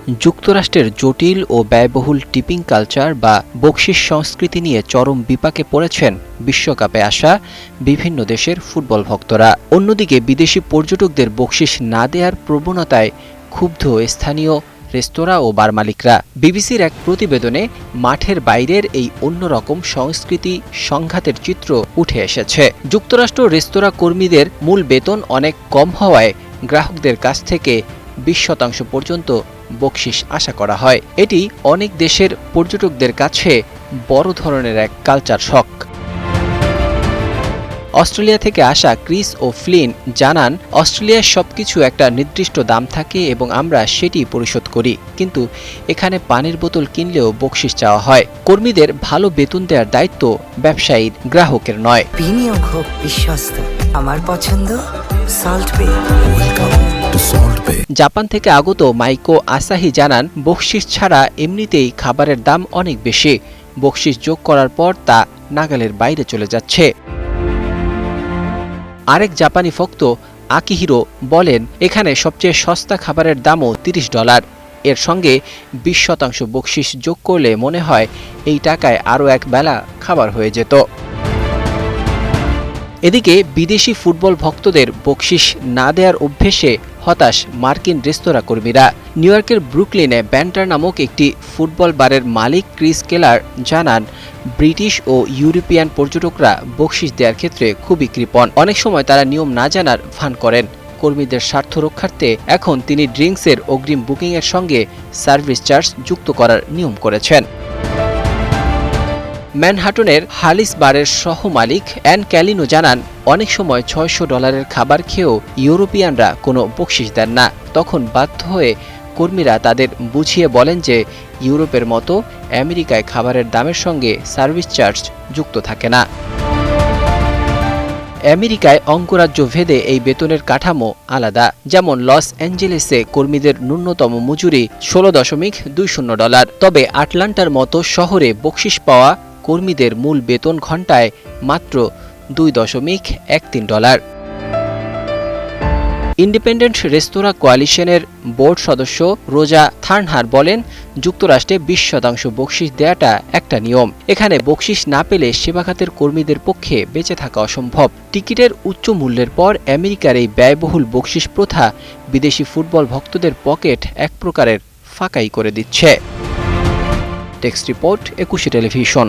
যুক্তরাষ্ট্রের জটিল ও ব্যয়বহুল টিপিং কালচার বা বকশিস সংস্কৃতি নিয়ে চরম বিপাকে পড়েছেন বিশ্বকাপে আসা বিভিন্ন দেশের ফুটবল ভক্তরা। অন্যদিকে বিদেশি পর্যটকদের বকশিস না দেওয়ার প্রবণতায় ক্ষুব্ধ স্থানীয় রেস্তোরাঁ ও বার মালিকরা। বিবিসির এক প্রতিবেদনে মাঠের বাইরের এই অন্যরকম সংস্কৃতি সংঘাতের চিত্র উঠে এসেছে। যুক্তরাষ্ট্র রেস্তোরাঁ কর্মীদের মূল বেতন অনেক কম হওয়ায় গ্রাহকদের কাছ থেকে 20% পর্যন্ত বকশিস আশা করা হয়। এটি অনেক দেশের পর্যটকদের কাছে বড় ধরনের এক কালচার শক। অস্ট্রেলিয়া থেকে আসা ক্রিস ও ফ্লিন জানান, অস্ট্রেলিয়ায় সবকিছু একটা নির্দিষ্ট দাম থাকে এবং আমরা সেটি পরিশোধ করি, কিন্তু এখানে পানির বোতল কিনলেও বকশিস চাওয়া হয়। কর্মীদের ভালো বেতন দেওয়ার দায়িত্ব ব্যবসায়ীর, গ্রাহকের নয়। বিনিয়োগ হোক বিশ্বস্ত, আমার পছন্দ সল্ট বে। জাপান থেকে আগত মাইকো আসাহি জানান, বকশিস ছাড়া এমনিতেই খাবারের দাম অনেক বেশি। বকশিস যোগ করার পর তা নাগালের বাইরে চলে যাচ্ছে। আরেক জাপানি ভক্ত আকিহিরো বলেন, এখানে সবচেয়ে সস্তা খাবারের দামও $30। এর সঙ্গে 20% বকশিস যোগ করলে মনে হয় এই টাকায় আরও এক বেলা খাবার হয়ে যেত। এদিকে বিদেশি ফুটবল ভক্তদের বকশিস না দেওয়ার অভ্যেসে হতাশ মার্কিন রেস্তোরাঁ কর্মীরা। নিউ ইয়র্কের ব্রুকলিনে ব্যান্টার নামক একটি ফুটবল বারের মালিক ক্রিস কেলার জানান, ব্রিটিশ ও ইউরোপিয়ান পর্যটকরা বকশিস দেওয়ার ক্ষেত্রে খুবই কৃপণ। অনেক সময় তারা নিয়ম না জানার ভান করেন। কর্মীদের স্বার্থ রক্ষার্থে এখন তিনি ড্রিঙ্কসের অগ্রিম বুকিংয়ের সঙ্গে সার্ভিস চার্জ যুক্ত করার নিয়ম করেছেন। ম্যানহাটনের হালিস বারের সহ মালিক অ্যান ক্যালিনো জানান, অনেক সময় $600 খাবার খেয়েও ইউরোপিয়ানরা কোনো বকশিস দেন না। তখন বাধ্য হয়ে কর্মীরা তাদের বুঝিয়ে বলেন যে ইউরোপের মতো আমেরিকায় খাবারের দামের সঙ্গে সার্ভিস চার্জ যুক্ত থাকে না। আমেরিকায় অঙ্গরাজ্য ভেদে এই বেতনের কাঠামো আলাদা। যেমন লস অ্যাঞ্জেলেসে কর্মীদের ন্যূনতম মজুরি $16.20। তবে আটলান্টার মতো শহরে বকশিস পাওয়া কর্মীদের মূল বেতন ঘণ্টায় মাত্র $2.13। ইন্ডিপেন্ডেন্ট রেস্তোরাঁ কোয়ালিশনের বোর্ড সদস্য রোজা থার্নহার বলেন, যুক্তরাষ্ট্রে 20% বকশিস দেয়াটা একটা নিয়ম। এখানে বকশিস না পেলে সেবাখাতের কর্মীদের পক্ষে বেঁচে থাকা অসম্ভব। টিকিটের উচ্চ মূল্যের পর আমেরিকার এই ব্যয়বহুল বকশিস প্রথা বিদেশি ফুটবল ভক্তদের পকেট এক প্রকারের ফাঁকাই করে দিচ্ছে। Text report, 21 television.